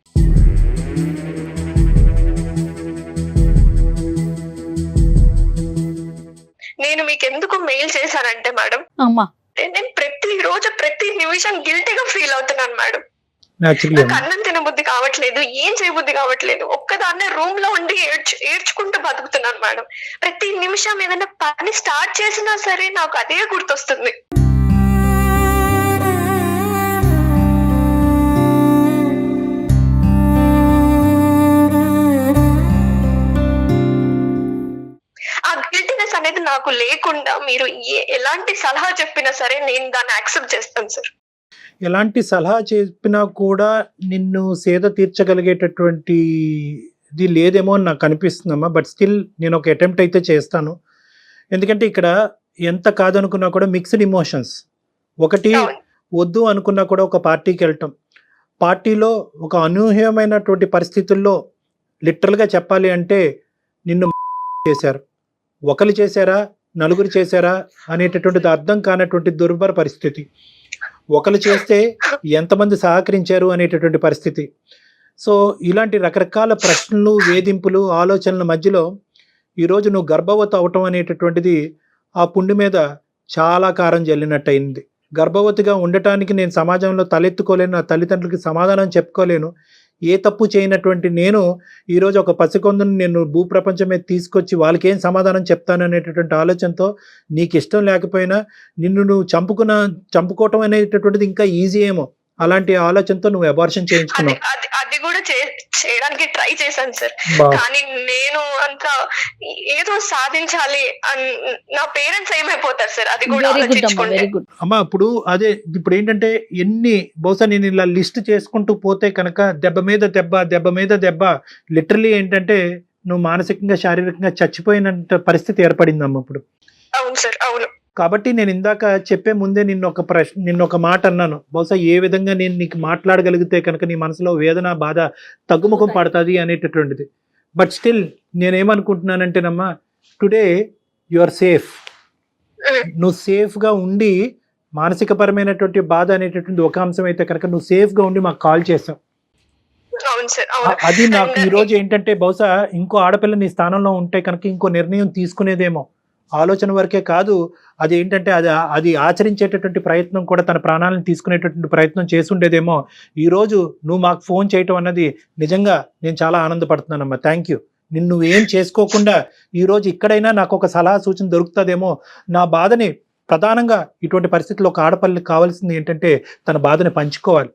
నేను మీకు ఎందుకు మెయిల్ చేశానంటే మేడం, అమ్మా నేను ప్రతి రోజు ప్రతి నిమిషం గిల్టీగా ఫీల్ అవుతున్నాను మేడం. నాకు అన్నం తినబుద్ధి కావట్లేదు, ఏం చేయబుద్ధి కావట్లేదు. ఒక్కదాన్నే రూమ్ లో ఉండి ఏడ్చుకుంటూ బతుకుతున్నాను మేడం. ప్రతి నిమిషం ఏదైనా పని స్టార్ట్ చేసినా సరే నాకు అదే గుర్తొస్తుంది. ఆ గిల్టీనెస్ అనేది నాకు లేకుండా మీరు ఎలాంటి సలహా చెప్పినా సరే నేను దాన్ని యాక్సెప్ట్ చేస్తాను సార్. ఎలాంటి సలహా చెప్పినా కూడా నిన్ను సేద తీర్చగలిగేటటువంటి ఇది లేదేమో అని నాకు అనిపిస్తుందమ్మా. బట్ స్టిల్ నేను ఒక అటెంప్ట్ అయితే చేస్తాను. ఎందుకంటే ఇక్కడ ఎంత కాదనుకున్నా కూడా మిక్స్డ్ ఇమోషన్స్. ఒకటి వద్దు అనుకున్నా కూడా ఒక పార్టీకి వెళ్ళటం, పార్టీలో ఒక అనూహ్యమైనటువంటి పరిస్థితుల్లో లిటరల్గా చెప్పాలి అంటే నిన్ను చేశారు. ఒకరు చేశారా, నలుగురు చేశారా అనేటటువంటిది అర్థం కానటువంటి దుర్భర పరిస్థితి. ఒకరు చేస్తే ఎంతమంది సహకరించారు అనేటటువంటి పరిస్థితి. సో ఇలాంటి రకరకాల ప్రశ్నలు, వేధింపులు, ఆలోచనల మధ్యలో ఈరోజు నువ్వు గర్భవతి అవటం అనేటటువంటిది ఆ పుండు మీద చాలా కారం జల్లినట్టు అయింది. గర్భవతిగా ఉండటానికి నేను సమాజంలో తలెత్తుకోలేను, నా తల్లిదండ్రులకి సమాధానం చెప్పుకోలేను. ఏ తప్పు చేయనటువంటి నేను ఈరోజు ఒక పసికొందుని నేను భూప్రపంచం మీద తీసుకొచ్చి వాళ్ళకేం సమాధానం చెప్తాను అనేటటువంటి ఆలోచనతో, నీకు ఇష్టం లేకపోయినా నిన్ను నువ్వు చంపుకోవటం అనేటటువంటిది ఇంకా ఈజీ ఏమో, అలాంటి ఆలోచనతో నువ్వు అబార్షన్ చేయించుకున్నావు. అది కూడా చేయడానికి ట్రై చేశాను సార్. కానీ నేను అంత ఏదో సాధించాలి నా పేరెంట్స్ ఏమైపోతారు సార్, అది కూడా అమ్మా. ఇప్పుడు ఏంటంటే బహుశా నేను ఇలా లిస్ట్ చేసుకుంటూ పోతే కనుక దెబ్బ మీద దెబ్బ లిటరలీ ఏంటంటే నువ్వు మానసికంగా, శారీరకంగా చచ్చిపోయినంత పరిస్థితి ఏర్పడిందమ్మా ఇప్పుడు. అవును సార్, అవును. కాబట్టి నేను ఇందాక చెప్పే ముందే నిన్న ఒక మాట అన్నాను. బహుశా ఏ విధంగా నేను నీకు మాట్లాడగలిగితే కనుక నీ మనసులో వేదన, బాధ తగ్గుముఖం పడుతుంది అనేటటువంటిది. బట్ స్టిల్ నేనేమనుకుంటున్నానంటేనమ్మా, టుడే యు ఆర్ సేఫ్. నువ్వు సేఫ్గా ఉండి మానసిక పరమైనటువంటి బాధ అనేటటువంటి ఒక అంశం అయితే కనుక నువ్వు సేఫ్ గా ఉండి మాకు కాల్ చేసావు. అవును సార్, అవును. అది నాకు ఈ రోజు ఏంటంటే బహుశా ఇంకో ఆడపిల్ల నీ స్థానంలో ఉంటే కనుక ఇంకో నిర్ణయం తీసుకునేదేమో, ఆలోచన వరకే కాదు, అది ఏంటంటే అది ఆచరించేటటువంటి ప్రయత్నం కూడా, తన ప్రాణాలను తీసుకునేటటువంటి ప్రయత్నం చేసుండేదేమో. ఈ రోజు నువ్వు మాకు ఫోన్ చేయటం అన్నది నిజంగా నేను చాలా ఆనందపడుతున్నానమ్మా. Thank you. నిన్ను ఏం చేసుకోకుండా ఈ రోజు ఇక్కడైనా నాకు ఒక సలహా సూచన దొరుకుతుందేమో. నా బాధని ప్రధానంగా ఇటువంటి పరిస్థితుల్లో ఒక ఆడపిల్లకి కావాల్సింది ఏంటంటే తన బాధని పంచుకోవాలి,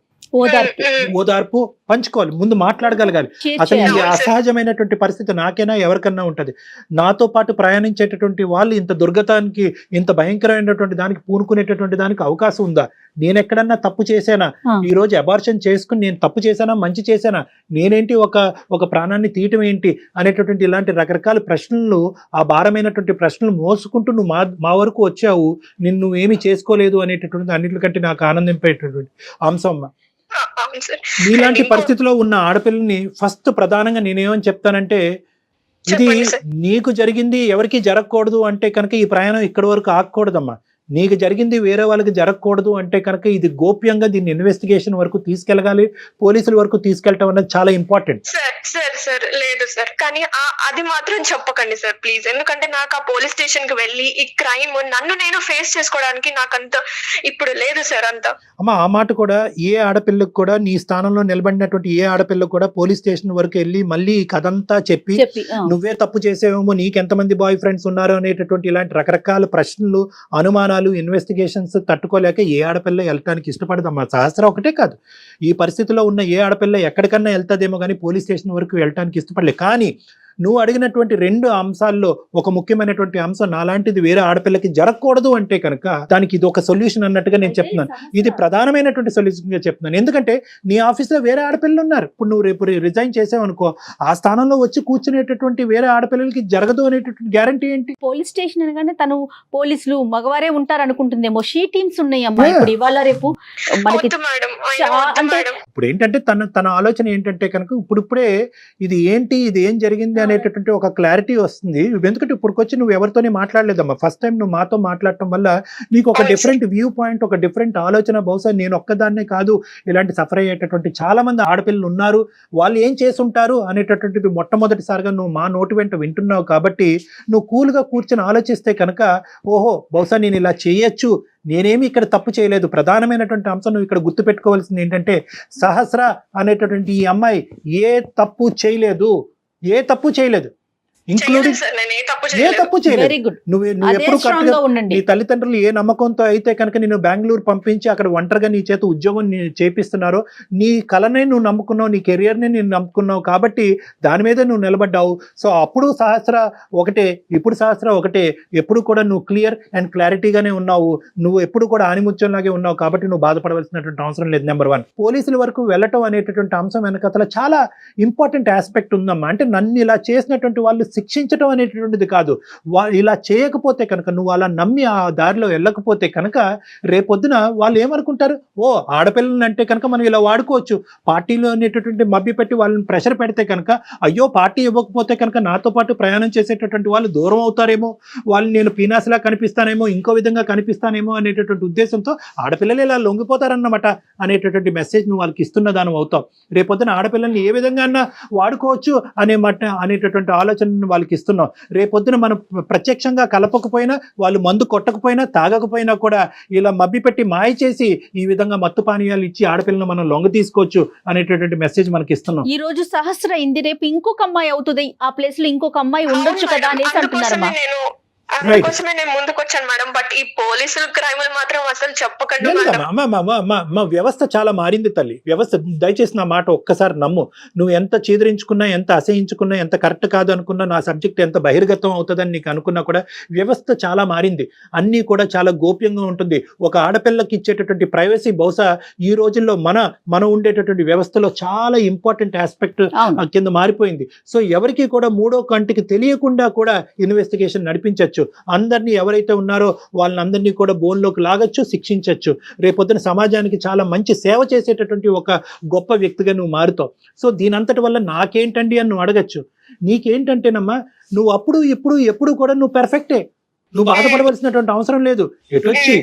ఓదార్పు పంచుకోవాలి, ముందు మాట్లాడగలగాలి. అసలు ఈ అసహజమైనటువంటి పరిస్థితి నాకైనా ఎవరికన్నా ఉంటది. నాతో పాటు ప్రయాణించేటటువంటి వాళ్ళు ఇంత దుర్గతానికి, ఇంత భయంకరమైనటువంటి దానికి పూనుకునేటటువంటి దానికి అవకాశం ఉందా? నేను ఎక్కడన్నా తప్పు చేశానా? ఈ రోజు అబార్షన్ చేసుకుని నేను తప్పు చేశానా, మంచి చేశానా, నేనేంటి ఒక ప్రాణాన్ని తీయటం ఏంటి అనేటటువంటి ఇలాంటి రకరకాల ప్రశ్నలు, ఆ భారమైనటువంటి ప్రశ్నలు మోసుకుంటూ నువ్వు మా వరకు వచ్చావు. నిన్ను ఏమీ చేసుకోలేదు అనేటటువంటి అన్నిటికంటే నాకు ఆనందింపేటటువంటి అంశం. నీలాంటి పరిస్థితిలో ఉన్న ఆడపిల్లని ఫస్ట్ ప్రధానంగా నేనేమని చెప్తానంటే, ఇది నీకు జరిగింది ఎవరికి జరగకూడదు అంటే కనుక ఈ ప్రయాణం ఇక్కడి వరకు ఆగకూడదమ్మా. నీకు జరిగింది వేరే వాళ్ళకి జరగకూడదు అంటే కనుక ఇది గోప్యంగా దీన్ని ఇన్వెస్టిగేషన్ వరకు తీసుకెళ్ళగాలి, పోలీసుల వరకు తీసుకెళ్ళటం అనేది చాలా ఇంపార్టెంట్. సార్ లేదు సార్, కానీ అది మాత్రం చెప్పకండి సార్ ప్లీజ్. ఎందుకంటే నాకు ఆ పోలీస్ స్టేషన్ కి వెళ్ళి ఈ క్రైమ్ నన్ను నేను ఫేస్ చేసుకోవడానికి నాకంత ఇప్పుడు లేదు సార్ అంతా. అమ్మా ఆ మాట కూడా ఏ ఆడపిల్లకు కూడా, నీ స్థానంలో నిలబడినటువంటి ఏ ఆడపిల్లకు కూడా పోలీస్ స్టేషన్ వరకు వెళ్ళి మళ్ళీ ఈ కథ అంతా చెప్పి నువ్వే తప్పు చేసేవేమో, నీకెంతమంది బాయ్ ఫ్రెండ్స్ ఉన్నారు అనేటటువంటి ఇలాంటి రకరకాల ప్రశ్నలు, అనుమానాలు, ఇన్వెస్టిగేషన్స్ తట్టుకోలేక ఏ ఆడపిల్ల వెళ్ళటానికి ఇష్టపడదమ్మా. సహస్ర ఒకటే కాదు, ఈ పరిస్థితిలో ఉన్న ఏ ఆడపిల్ల ఎక్కడికన్నా వెళ్తాదేమో కానీ పోలీస్ స్టేషన్ వరకు వెళ్ళటానికి ఇష్టపడలేదు. కానీ నువ్వు అడిగినటువంటి రెండు అంశాల్లో ఒక ముఖ్యమైనటువంటి అంశం, నాలాంటిది వేరే ఆడపిల్లకి జరగకూడదు అంటే కనుక దానికి ఇది ఒక సొల్యూషన్ అన్నట్టుగా నేను చెప్తున్నాను. ఇది ప్రధానమైనటువంటి సొల్యూషన్ గా చెప్తున్నాను. ఎందుకంటే నీ ఆఫీస్లో వేరే ఆడపిల్లలు ఉన్నారు. ఇప్పుడు నువ్వు రేపు రిజైన్ చేసావు అనుకో, ఆ స్థానంలో వచ్చి కూర్చునేటటువంటి వేరే ఆడపిల్లలకి జరగదు అనేటటువంటి గ్యారంటీ ఏంటి? పోలీస్ స్టేషన్ అనగానే తను పోలీసులు మగవారే ఉంటారు అనుకుంటుందేమో. షీ టీమ్స్ ఉన్నాయి అమ్మా ఇప్పుడు ఇవాళ రేపు మనకి. అంటే ఇప్పుడు ఏంటంటే తన ఆలోచన ఏంటంటే కనుక ఇప్పుడే ఇది ఏంటి, ఇది ఏం జరిగింది అనేటటువంటి ఒక క్లారిటీ వస్తుంది. ఎందుకంటే ఇప్పుడుకొచ్చి నువ్వు ఎవరితోనే మాట్లాడలేదమ్మా. ఫస్ట్ టైం నువ్వు మాతో మాట్లాడటం వల్ల నీకు ఒక డిఫరెంట్ వ్యూ పాయింట్, ఒక డిఫరెంట్ ఆలోచన. బహుశా నేను ఒక్కదాన్నే కాదు, ఇలాంటి సఫర్ అయ్యేటటువంటి చాలా మంది ఆడపిల్లలు ఉన్నారు, వాళ్ళు ఏం చేసుంటారు అనేటటువంటిది మొట్టమొదటిసారిగా నువ్వు మా నోటి వెంట వింటున్నావు. కాబట్టి నువ్వు కూల్గా కూర్చొని ఆలోచిస్తే కనుక, ఓహో బహుశా నేను ఇలా చేయొచ్చు, నేనేమి ఇక్కడ తప్పు చేయలేదు. ప్రధానమైనటువంటి అంశం నువ్వు ఇక్కడ గుర్తుపెట్టుకోవాల్సింది ఏంటంటే, సహస్ర అనేటటువంటి ఈ అమ్మాయి ఏ తప్పు చేయలేదు, ఇంక్లూడింగ్ ఏ తప్పు చేయలేదు. నువ్వు ఎప్పుడు కరెక్ట్గా నీ తల్లిదండ్రులు ఏ నమ్మకంతో అయితే కనుక నేను బెంగళూరు పంపించి అక్కడ ఒంటరిగా నీ చేత ఉద్యోగం చేపిస్తున్నారు, నీ కళనే నువ్వు నమ్ముకున్నావు, నీ కెరియర్ని నేను నమ్ముకున్నావు, కాబట్టి దాని మీద నువ్వు నిలబడ్డావు. సో అప్పుడు సహస్ర ఒకటే, ఇప్పుడు సహస్ర ఒకటే. ఎప్పుడు కూడా నువ్వు క్లియర్ అండ్ క్లారిటీగానే ఉన్నావు, నువ్వు ఎప్పుడు కూడా ఆనిముత్యంలాగే ఉన్నావు. కాబట్టి నువ్వు బాధపడవలసినటువంటి అవసరం లేదు. నెంబర్ 1, పోలీసుల వరకు వెళ్ళటం అనేటటువంటి అంశం వెనకతల చాలా ఇంపార్టెంట్ ఆస్పెక్ట్ ఉందమ్మా. అంటే నన్ను ఇలా చేసినటువంటి వాళ్ళు శిక్షించడం అనేటటువంటిది కాదు, ఇలా చేయకపోతే కనుక, నువ్వు అలా నమ్మి ఆ దారిలో వెళ్ళకపోతే కనుక రేపొద్దున వాళ్ళు ఏమనుకుంటారు, ఓ ఆడపిల్లలు అంటే కనుక మనం ఇలా వాడుకోవచ్చు. పార్టీలో అనేటటువంటి మభ్య పెట్టి వాళ్ళని ప్రెషర్ పెడితే కనుక, అయ్యో పార్టీ ఇవ్వకపోతే కనుక నాతో పాటు ప్రయాణం చేసేటటువంటి వాళ్ళు దూరం అవుతారేమో, వాళ్ళు నేను పీనాస్లా కనిపిస్తానేమో, ఇంకో విధంగా కనిపిస్తానేమో అనేటటువంటి ఉద్దేశంతో ఆడపిల్లలు ఇలా లొంగిపోతారన్నమాట అనేటటువంటి మెసేజ్ నువ్వు వాళ్ళకి ఇస్తున్న దాని అవుతావు. రేపొద్దున ఆడపిల్లల్ని ఏ విధంగా వాడుకోవచ్చు అనేటటువంటి ఆలోచన వాళ్ళకి ఇస్తున్నాం. రేపొద్దున మనం ప్రత్యక్షంగా కలపకపోయినా, వాళ్ళు మందు కొట్టకపోయినా, తాగకపోయినా కూడా ఇలా మబ్బి పెట్టి మాయ చేసి ఈ విధంగా మత్తు పానీయాలు ఇచ్చి ఆడపిల్లను మనం లొంగ తీసుకోవచ్చు అనేటటువంటి మెసేజ్ మనకి ఇస్తున్నాం. ఈ రోజు సహస్ర ఇంది, రేపు ఇంకొక అమ్మాయి అవుతుంది, ఆ ప్లేస్ లో ఇంకొక అమ్మాయి ఉండొచ్చు కదా అనేసి అంటున్నారు. అందుకోసమే నేను ముందుకు వచ్చాను మేడం. బట్ ఈ పోలీసులు క్రైములు మాత్రం అసలు చెప్పకండి. మా వ్యవస్థ చాలా మారింది తల్లి. వ్యవస్థ దయచేసి నా మాట ఒక్కసారి నమ్ము. నువ్వు ఎంత చీదరించుకున్నా, ఎంత అసహించుకున్నా, ఎంత కరెక్ట్ కాదు అనుకున్నా, నా సబ్జెక్ట్ ఎంత బహిర్గతం అవుతుందని నీకు అనుకున్నా కూడా వ్యవస్థ చాలా మారింది. అన్నీ కూడా చాలా గోప్యంగా ఉంటుంది. ఒక ఆడపిల్లకి ఇచ్చేటటువంటి ప్రైవసీ బహుశా ఈ రోజుల్లో మన ఉండేటటువంటి వ్యవస్థలో చాలా ఇంపార్టెంట్ ఆస్పెక్ట్ కింద మారిపోయింది. సో ఎవరికి కూడా మూడో కంటికి తెలియకుండా కూడా ఇన్వెస్టిగేషన్ నడిపించవచ్చు. అందరినీ ఎవరైతే ఉన్నారో వాళ్ళందరినీ కూడా బోన్లోకి లాగచ్చు, శిక్షించవచ్చు. రేపొద్దున సమాజానికి చాలా మంచి సేవ చేసేటటువంటి ఒక గొప్ప వ్యక్తిగా నువ్వు మారుతావు. సో దీనంతటి వల్ల నాకేంటండి అని నువ్వు అడగచ్చు. నీకేంటంటేనమ్మా, నువ్వు అప్పుడు ఇప్పుడు ఎప్పుడు కూడా నువ్వు పెర్ఫెక్టే. నువ్వు బాధపడవలసినటువంటి అవసరం లేదు. ఎటొచ్చి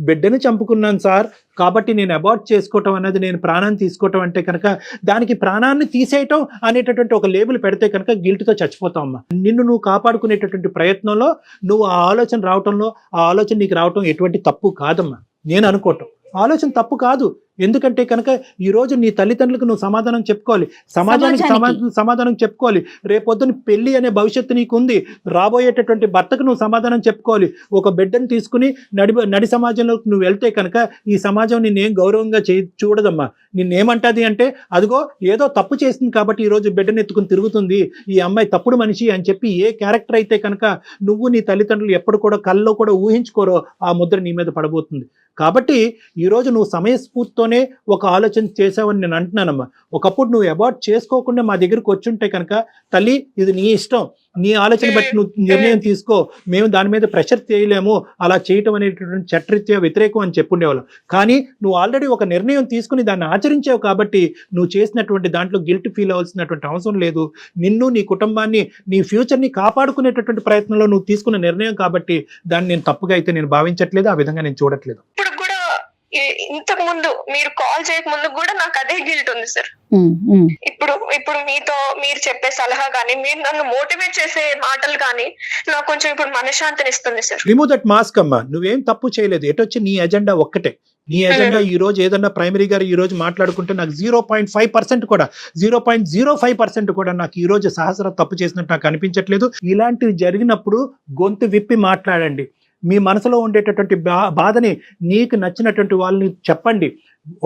బిడ్డను చంపుకున్నాను సార్ కాబట్టి నేను అబార్ట్ చేసుకోవటం అన్నది, నేను ప్రాణాన్ని తీసుకోవటం అంటే కనుక దానికి ప్రాణాన్ని తీసేయటం అనేటటువంటి ఒక లేబుల్ పెడితే కనుక గిల్ట్తో చచ్చిపోతావు అమ్మా. నిన్ను నువ్వు కాపాడుకునేటటువంటి ప్రయత్నంలో నువ్వు ఆ ఆలోచన రావటంలో, ఆ ఆలోచన నీకు రావటం ఎటువంటి తప్పు కాదమ్మా. నేను అనుకోవటం ఆలోచన తప్పు కాదు. ఎందుకంటే కనుక ఈరోజు నీ తల్లిదండ్రులకు నువ్వు సమాధానం చెప్పుకోవాలి, సమాజానికి సమాధానం చెప్పుకోవాలి. రేపొద్దున పెళ్లి అనే భవిష్యత్తు నీకు ఉంది. రాబోయేటటువంటి భర్తకు నువ్వు సమాధానం చెప్పుకోవాలి. ఒక బిడ్డను తీసుకుని నడి సమాజంలోకి నువ్వు వెళ్తే కనుక ఈ సమాజం నిన్నేం గౌరవంగా చూడదమ్మా. నిన్నేమంటది అంటే అదిగో ఏదో తప్పు చేసింది కాబట్టి ఈరోజు బిడ్డను ఎత్తుకుని తిరుగుతుంది, ఈ అమ్మాయి తప్పుడు మనిషి అని చెప్పి ఏ క్యారెక్టర్ అయితే కనుక నువ్వు నీ తల్లిదండ్రులు ఎప్పుడు కూడా కల్లో కూడా ఊహించుకోరో ఆ ముద్ర నీ మీద పడబోతుంది. కాబట్టి ఈరోజు నువ్వు సమయస్ఫూర్తితోనే ఒక ఆలోచన చేసావని నేను అంటున్నానమ్మా. ఒకప్పుడు నువ్వు అబార్ట్ చేసుకోకుండా మా దగ్గరికి వచ్చుంటే కనుక తల్లి ఇది నీ ఇష్టం, నీ ఆలోచన బట్టి నువ్వు నిర్ణయం తీసుకో, మేము దాని మీద ప్రెషర్ చేయలేము, అలా చేయటం అనేటటువంటి చట్టరీత్యా వ్యతిరేకం అని చెప్పుండేవాళ్ళం. కానీ నువ్వు ఆల్రెడీ ఒక నిర్ణయం తీసుకుని దాన్ని ఆచరించావు కాబట్టి నువ్వు చేసినటువంటి దాంట్లో గిల్ట్ ఫీల్ అవ్వాల్సినటువంటి అవసరం లేదు. నిన్ను, నీ కుటుంబాన్ని, నీ ఫ్యూచర్ని కాపాడుకునేటటువంటి ప్రయత్నంలో నువ్వు తీసుకున్న నిర్ణయం కాబట్టి దాన్ని నేను తప్పుగా అయితే నేను భావించట్లేదు, ఆ విధంగా నేను చూడట్లేదు. ఇప్పుడు కూడా ఇంతకు ముందు మీరు కాల్ చేయక ముందు కూడా నాకు అదే గిల్ట్ ఉంది సార్. ఇప్పుడు మీతో మీరు చెప్పే సలహా కానీ, మీరు నన్ను మోటివేట్ చేసే మాటలు కానీ నాకు కొంచెం ఇప్పుడు మనశ్శాంతిని ఇస్తుంది సార్. రిమూవ్ దట్ మాస్క్ అమ్మా. నువ్వేం తప్పు చేయలేదు. ఎటొచ్చి నీ ఎజెండా ఒక్కటే. నీ ఎజెండా ఈ రోజు ఏదన్నా ప్రైమరీ గారు ఈ రోజు మాట్లాడుకుంటే నాకు 0.5% కూడా 0.05% కూడా నాకు ఈ రోజు సహస్ర తప్పు చేసినట్టు నాకు అనిపించట్లేదు. ఇలాంటివి జరిగినప్పుడు గొంతు విప్పి మాట్లాడండి. మీ మనసులో ఉండేటటువంటి బాధని నీకు నచ్చినటువంటి వాళ్ళని చెప్పండి.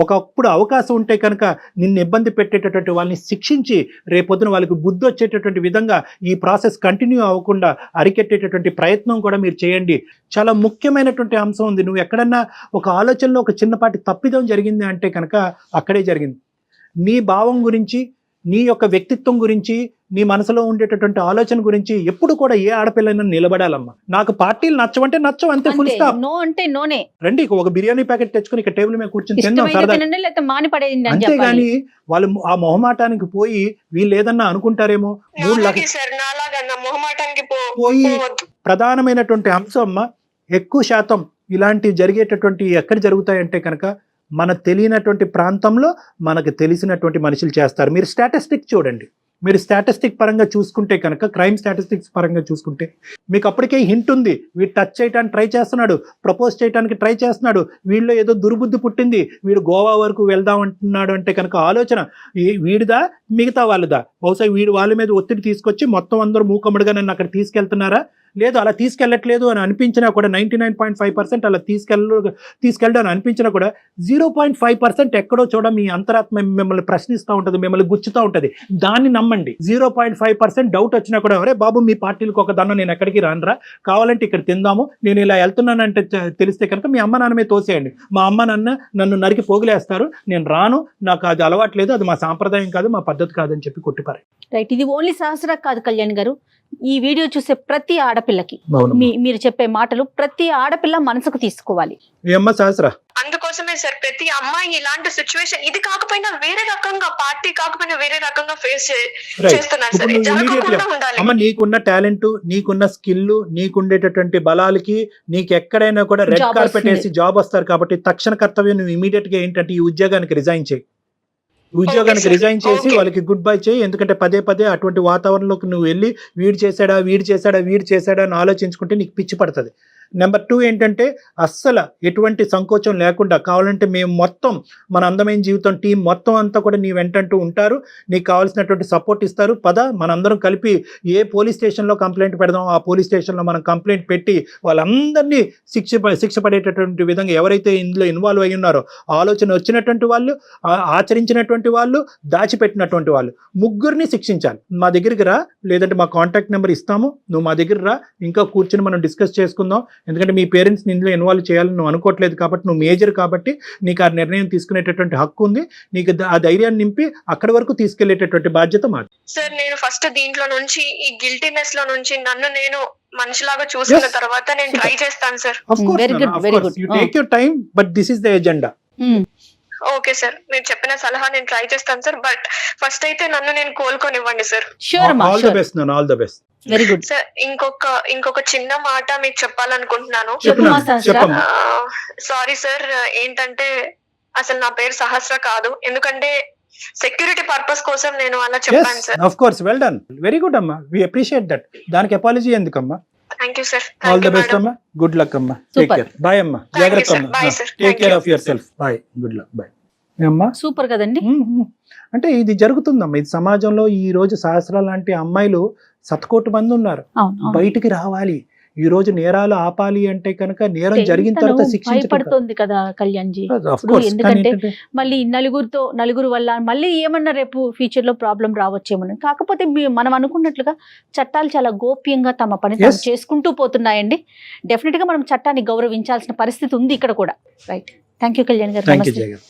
ఒకప్పుడు అవకాశం ఉంటే కనుక నిన్ను ఇబ్బంది పెట్టేటటువంటి వాళ్ళని శిక్షించి రేపొద్దున వాళ్ళకి బుద్ధి వచ్చేటటువంటి విధంగా ఈ ప్రాసెస్ కంటిన్యూ అవ్వకుండా అరికెట్టేటటువంటి ప్రయత్నం కూడా మీరు చేయండి. చాలా ముఖ్యమైనటువంటి అంశం ఉంది. నువ్వు ఎక్కడన్నా ఒక ఆలోచనలో ఒక చిన్నపాటి తప్పిదం జరిగింది అంటే కనుక అక్కడే జరిగింది. నీ భావం గురించి, నీ యొక్క వ్యక్తిత్వం గురించి, నీ మనసులో ఉండేటటువంటి ఆలోచన గురించి ఎప్పుడు కూడా ఏ ఆడపిల్లైనా నిలబడాలమ్మా. నాకు పార్టీలు నచ్చవంటే నచ్చవు, అంతే, ఫుల్ స్టాప్. నో అంటే నోనే. రండి ఒక బిర్యానీ ప్యాకెట్ తెచ్చుకుని ఇక్కడ టేబుల్ మీద కూర్చొని తిందాం సరదా. అంతేగాని వాళ్ళు ఆ మొహమాటానికి పోయి వీళ్ళు ఏదన్నా అనుకుంటారేమో 3 లక్షలు పోయి. ప్రధానమైనటువంటి అంశం అమ్మా, ఎక్కువ శాతం ఇలాంటివి జరిగేటటువంటి ఎక్కడ జరుగుతాయంటే కనుక మన తెలియనటువంటి ప్రాంతంలో మనకు తెలిసినటువంటి మనుషులు చేస్తారు. మీరు స్టాటిస్టిక్ చూడండి. మీరు స్టాటిస్టిక్ పరంగా చూసుకుంటే కనుక, క్రైమ్ స్టాటిస్టిక్స్ పరంగా చూసుకుంటే మీకు అప్పటికే హింట్ ఉంది. వీడు టచ్ చేయడానికి ట్రై చేస్తున్నాడు, ప్రపోజ్ చేయడానికి ట్రై చేస్తున్నాడు, వీళ్ళలో ఏదో దుర్బుద్ధి పుట్టింది, వీడు గోవా వరకు వెళ్దాం అంటున్నాడు అంటే కనుక ఆలోచన వీడిదా మిగతా వాళ్ళదా? బహుశా వీడు వాళ్ళ మీద ఒత్తిడి తీసుకొచ్చి మొత్తం అందరూ మూకమ్మడిగా నన్ను అక్కడ తీసుకెళ్తున్నారా? లేదు, అలా తీసుకెళ్ళట్లేదు అని అనిపించినా కూడా 99.5% అలా తీసుకెళ్ళడం అని అనిపించినా కూడా 0.5% ఎక్కడో చూడ మీ అంతరాత్మ మిమ్మల్ని ప్రశ్నిస్తూ ఉంటుంది, మిమ్మల్ని గుచ్చుతూ ఉంటుంది. దాన్ని నమ్మండి. 0.5% డౌట్ వచ్చినా కూడా అరే బాబు మీ పార్టీలకు ఒక దాన్ని నేను ఎక్కడికి రానురా, కావాలంటే ఇక్కడ తిందాము, నేను ఇలా వెళ్తున్నానంటే తెలిస్తే కనుక మీ అమ్మ నాన్నమే తోసేయండి. మా అమ్మ నాన్న నన్ను నరికి పోగులేస్తారు, నేను రాను, నాకు అది అలవాట్లేదు, అది మా సాంప్రదాయం కాదు, మా పద్ధతి కాదని చెప్పి కొట్టిపారు. రైట్. ఇది ఓన్లీ సహస్ర కాదు కళ్యాణ్ గారు, ఈ వీడియో చూసే ప్రతి ఆడపిల్లకి మీరు చెప్పే మాటలు ప్రతి ఆడపిల్ల మనసుకు తీసుకోవాలి. సహస్ర అందుకోసమే సార్ ప్రతి అమ్మాయి ఇలాంటి సిచ్యువేషన్ ఇది కాకపోయినా వేరే రకంగా, పార్టీ కాకపోయినా వేరే రకంగా ఫేస్ చేస్తున్నారు సార్. జరగకుండా ఉండాలి. అమ్మ, నీకున్న టాలెంట్, నీకున్న స్కిల్, నీకుండేటటువంటి బలాలకి నీకు ఎక్కడైనా కూడా రెడ్ కార్పెట్ వేసి జాబ్ వస్తారు. కాబట్టి తక్షణ కర్తవ్యం నువ్వు ఇమీడియట్ గా ఏంటంటే ఈ ఉద్యోగానికి రిజైన్ చేయి. ఉద్యోగానికి రిజైన్ చేసి వాళ్ళకి గుడ్ బై చేయి. ఎందుకంటే పదే పదే అటువంటి వాతావరణంలోకి నువ్వు వెళ్ళి వీడు చేశాడా అని ఆలోచించుకుంటే నీకు పిచ్చి పడుతుంది. నెంబర్ 2 ఏంటంటే అస్సలు ఎటువంటి సంకోచం లేకుండా కావాలంటే మేము మొత్తం మన అందమైన జీవితం టీం మొత్తం అంతా కూడా నీ వెంటంటూ ఉంటారు, నీకు కావాల్సినటువంటి సపోర్ట్ ఇస్తారు. పద మనందరం కలిపి ఏ పోలీస్ స్టేషన్లో కంప్లైంట్ పెడదాం, ఆ పోలీస్ స్టేషన్లో మనం కంప్లైంట్ పెట్టి వాళ్ళందరినీ శిక్ష పడేటటువంటి విధంగా ఎవరైతే ఇందులో ఇన్వాల్వ్ అయ్యి ఉన్నారో, ఆలోచన వచ్చినటువంటి వాళ్ళు, ఆచరించినటువంటి వాళ్ళు, దాచిపెట్టినటువంటి వాళ్ళు, ముగ్గురిని శిక్షించాలి. మా దగ్గరికి రా, లేదంటే మా కాంటాక్ట్ నెంబర్ ఇస్తాము, నువ్వు మా దగ్గర రా, ఇంకా కూర్చొని మనం డిస్కస్ చేసుకుందాం. ఎందుకంటే మీ పేరెంట్స్ ఇందులో ఇన్వాల్వ్ చేయాలని నువ్వు అనుకోవట్లేదు కాబట్టి, నువ్వు మేజర్ కాబట్టి నీకు ఆ నిర్ణయం తీసుకునేటటువంటి హక్కు ఉంది. నీకు ఆ ధైర్యాన్ని నింపి అక్కడి వరకు తీసుకెళ్లేటటువంటి బాధ్యత మాది. సార్ నేను ఫస్ట్ దీంట్లో నుంచి, ఈ గిల్టీనెస్ లో నుంచి నన్ను నేను మనిషిలాగా చూసుకున్న తర్వాత నేను ట్రై చేస్తాను sir. Of course, you take your time, but this is the agenda. Okay sir, మీరు చెప్పిన సలహా నేను ట్రై చేస్తాను సార్. బట్ ఫస్ట్ అయితే నన్ను నేను కోలుకొనివ్వండి sir. Sure, all the best. Very good. Sir ఇంకొక చిన్న మాట మీకు చెప్పాలనుకుంటున్నాను. చెప్పమ్మా సహస్ర. చెప్పమ్మా. సారీ సార్, ఏంటంటే అసలు నా పేరు సహస్ర కాదు, ఎందుకంటే సెక్యూరిటీ పర్పస్ కోసం నేను అలా చెప్పాను sir. Of course, well done, very good అమ్మా, వి అప్రిషియేట్ దట్. దానికి అపాలజీ ఎందుకమ్మా? Thank you sir. All the best అమ్మా, గుడ్ లక్ అమ్మా, టేక్ Super. కేర్, బాయ్ అమ్మా, Thank you, జాగ్రత్త sir. అమ్మా, Bye, sir. Take Thank care you. Of yourself, bye, good luck, bye. అమ్మా super కదండి. అంటే ఇది జరుగుతుందమ్మా, ఇది సమాజంలో ఈ రోజు సహస్ర లాంటి అమ్మాయిలు శతకోటి మంది ఉన్నారు. అవును. బయటికి రావాలి, ఈ రోజు నేరాలు ఆపాలి అంటే కనుక నేరం జరిగిన తను తర్వాత శిక్షించడం. భయపడుతోంది కదా కళ్యాణ్జీ. Of course, ఎందుకంటే కానీ మళ్ళీ నలుగురు వల్ల మళ్ళీ ఏమన్నా రేపు ఫ్యూచర్ లో ప్రాబ్లం రావచ్చేమో. కాకపోతే మనం అనుకున్నట్లుగా చట్టాలు చాలా గోప్యంగా తమ పని తాము Yes. చేసుకుంటూ పోతున్నాయండి. డెఫినెట్ గా మనం చట్టాన్ని గౌరవించాల్సిన పరిస్థితి ఉంది ఇక్కడ కూడా. రైట్. థ్యాంక్ యూ కళ్యాణ్ గారు. థ్యాంక్ యూ నమస్తే. జగన్.